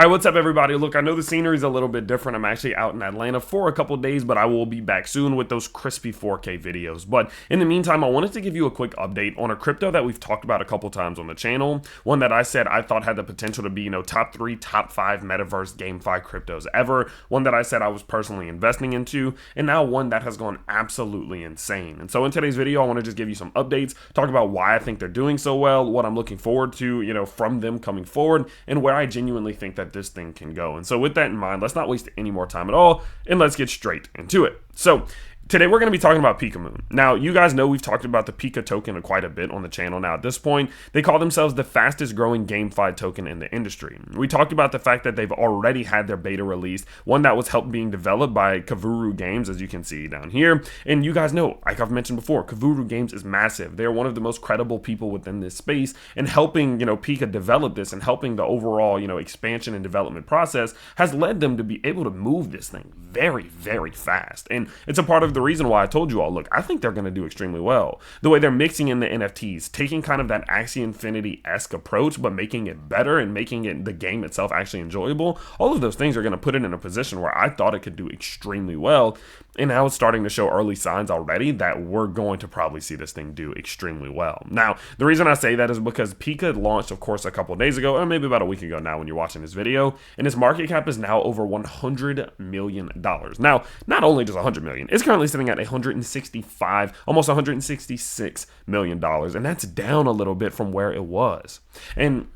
Alright, what's up everybody? Look, I know the scenery is a little bit different. I'm actually out in Atlanta for a couple days, but I will be back soon with those crispy 4K videos. But in the meantime, I wanted to give you a quick update on a crypto that we've talked about a couple times on the channel. One that I said I thought had the potential to be, top 3, top 5 metaverse GameFi cryptos ever. One that I said I was personally investing into, and now one that has gone absolutely insane. And so in today's video, I want to just give you some updates, talk about why I think they're doing so well, what I'm looking forward to, from them coming forward, and where I genuinely think that this thing can go. And so with that in mind, let's not waste any more time at all, and let's get straight into it. So today we're going to be talking about Pikamoon. Now, you guys know we've talked about the Pika token quite a bit on the channel now. At this point, they call themselves the fastest growing GameFi token in the industry. We talked about the fact that they've already had their beta released, one that was helped being developed by Kavuru Games, as you can see down here. And you guys know, like I've mentioned before, Kavuru Games is massive. They're one of the most credible people within this space, and helping, Pika develop this and helping the overall, expansion and development process has led them to be able to move this thing very, very fast. And it's a part of the reason why I told you all, look, I think they're going to do extremely well. The way they're mixing in the NFTs, taking kind of that Axie Infinity-esque approach, but making it better and making it the game itself actually enjoyable, all of those things are going to put it in a position where I thought it could do extremely well. And now it's starting to show early signs already that we're going to probably see this thing do extremely well. Now, the reason I say that is because Pika launched, of course, a couple of days ago, or maybe about a week ago now when you're watching this video, and its market cap is now over $100 million. Now, not only just $100 million, it's currently sitting at $165, almost $166 million, and that's down a little bit from where it was. And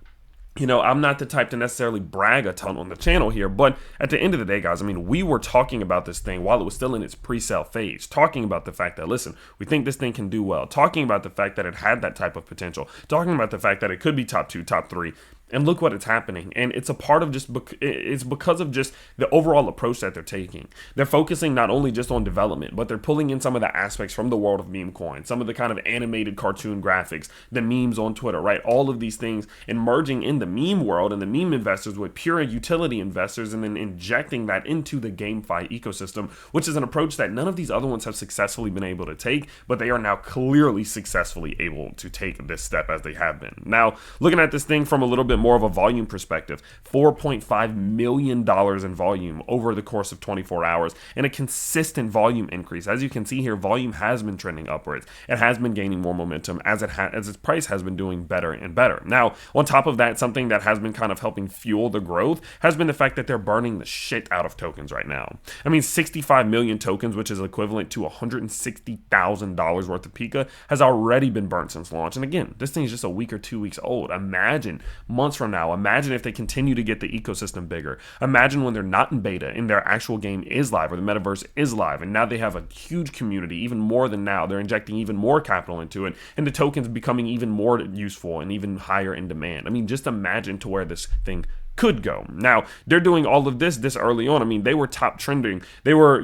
I'm not the type to necessarily brag a ton on the channel here, but at the end of the day, guys, we were talking about this thing while it was still in its pre-sale phase, talking about the fact that, listen, we think this thing can do well, talking about the fact that it had that type of potential, talking about the fact that it could be top 2, top 3, and look what it's happening. And it's a part of it's because of just the overall approach that they're taking. They're focusing not only just on development, but they're pulling in some of the aspects from the world of meme coin, some of the kind of animated cartoon graphics, the memes on Twitter, right? All of these things, and merging in the meme world and the meme investors with pure utility investors, and then injecting that into the GameFi ecosystem, which is an approach that none of these other ones have successfully been able to take, but they are now clearly successfully able to take this step as they have been. Now, looking at this thing from a little bit more of a volume perspective, $4.5 million in volume over the course of 24 hours, and a consistent volume increase. As you can see here, volume has been trending upwards. It has been gaining more momentum as its price has been doing better and better. Now, on top of that, something that has been kind of helping fuel the growth has been the fact that they're burning the shit out of tokens right now. 65 million tokens, which is equivalent to $160,000 worth of Pika, has already been burnt since launch. And again, this thing is just a week or 2 weeks old. Imagine months from now, imagine if they continue to get the ecosystem bigger. Imagine when they're not in beta and their actual game is live, or the metaverse is live, and now they have a huge community, even more than now. They're injecting even more capital into it, and the tokens becoming even more useful and even higher in demand. Just imagine to where this thing could go. Now, they're doing all of this early on. They were top trending. They were,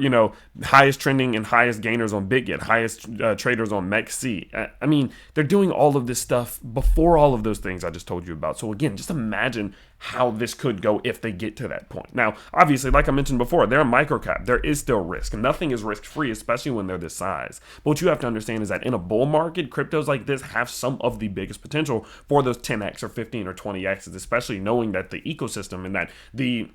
highest trending and highest gainers on BitGet, highest traders on MEXC. They're doing all of this stuff before all of those things I just told you about. So again, just imagine how this could go if they get to that point. Now, obviously, like I mentioned before, they're a microcap. There is still risk. Nothing is risk-free, especially when they're this size. But what you have to understand is that in a bull market, cryptos like this have some of the biggest potential for those 10x or 15 or 20x's, especially knowing that the ecosystem and that the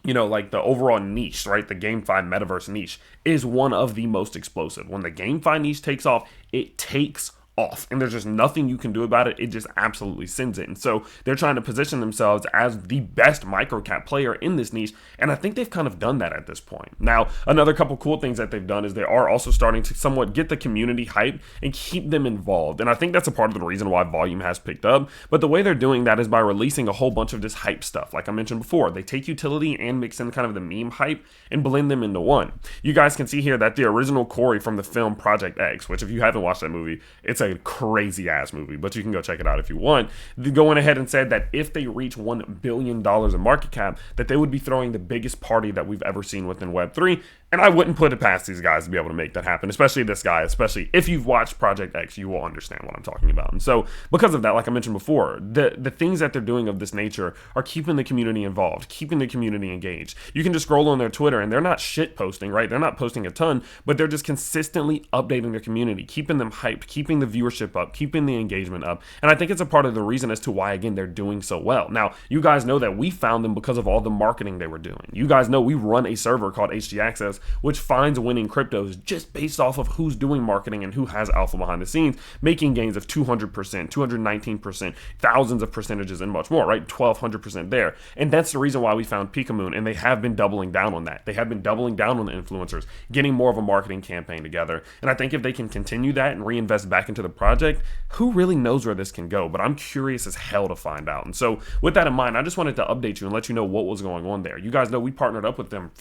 the overall niche, right? The GameFi metaverse niche is one of the most explosive. When the GameFi niche takes off, it takes off, and there's just nothing you can do about it. It just absolutely sends it. And so they're trying to position themselves as the best microcap player in this niche, and I think they've kind of done that at this point. Now, another couple cool things that they've done is they are also starting to somewhat get the community hyped and keep them involved, and I think that's a part of the reason why volume has picked up. But the way they're doing that is by releasing a whole bunch of this hype stuff. Like I mentioned before, they take utility and mix in kind of the meme hype and blend them into one. You guys can see here that the original Corey from the film Project X, which if you haven't watched that movie, it's a crazy ass movie, but you can go check it out if you want. They going ahead and said that if they reach $1 billion in market cap, that they would be throwing the biggest party that we've ever seen within Web3. And I wouldn't put it past these guys to be able to make that happen, especially this guy, especially if you've watched Project X, you will understand what I'm talking about. And so because of that, like I mentioned before, the things that they're doing of this nature are keeping the community involved, keeping the community engaged. You can just scroll on their Twitter and they're not shit posting, right? They're not posting a ton, but they're just consistently updating their community, keeping them hyped, keeping the viewership up, keeping the engagement up. And I think it's a part of the reason as to why, again, they're doing so well. Now, you guys know that we found them because of all the marketing they were doing. You guys know we run a server called HG Access, which finds winning cryptos just based off of who's doing marketing and who has alpha behind the scenes, making gains of 200%, 219%, thousands of percentages, and much more, right? 1200% there. And that's the reason why we found Pikamoon, and they have been doubling down on that. They have been doubling down on the influencers, getting more of a marketing campaign together. And I think if they can continue that and reinvest back into the project, who really knows where this can go? But I'm curious as hell to find out. And so with that in mind, I just wanted to update you and let you know what was going on there. You guys know we partnered up with them,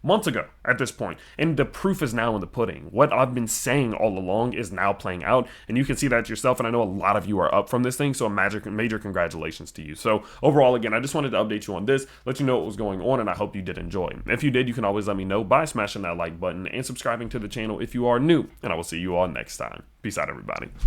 months ago at this point, and the proof is now in the pudding. What I've been saying all along is now playing out, and you can see that yourself, and I know a lot of you are up from this thing, so a major congratulations to you. So overall, again, I just wanted to update you on this, let you know what was going on, and I hope you did enjoy. If you did, you can always let me know by smashing that like button and subscribing to the channel if you are new, and I will see you all next time. Peace out, everybody.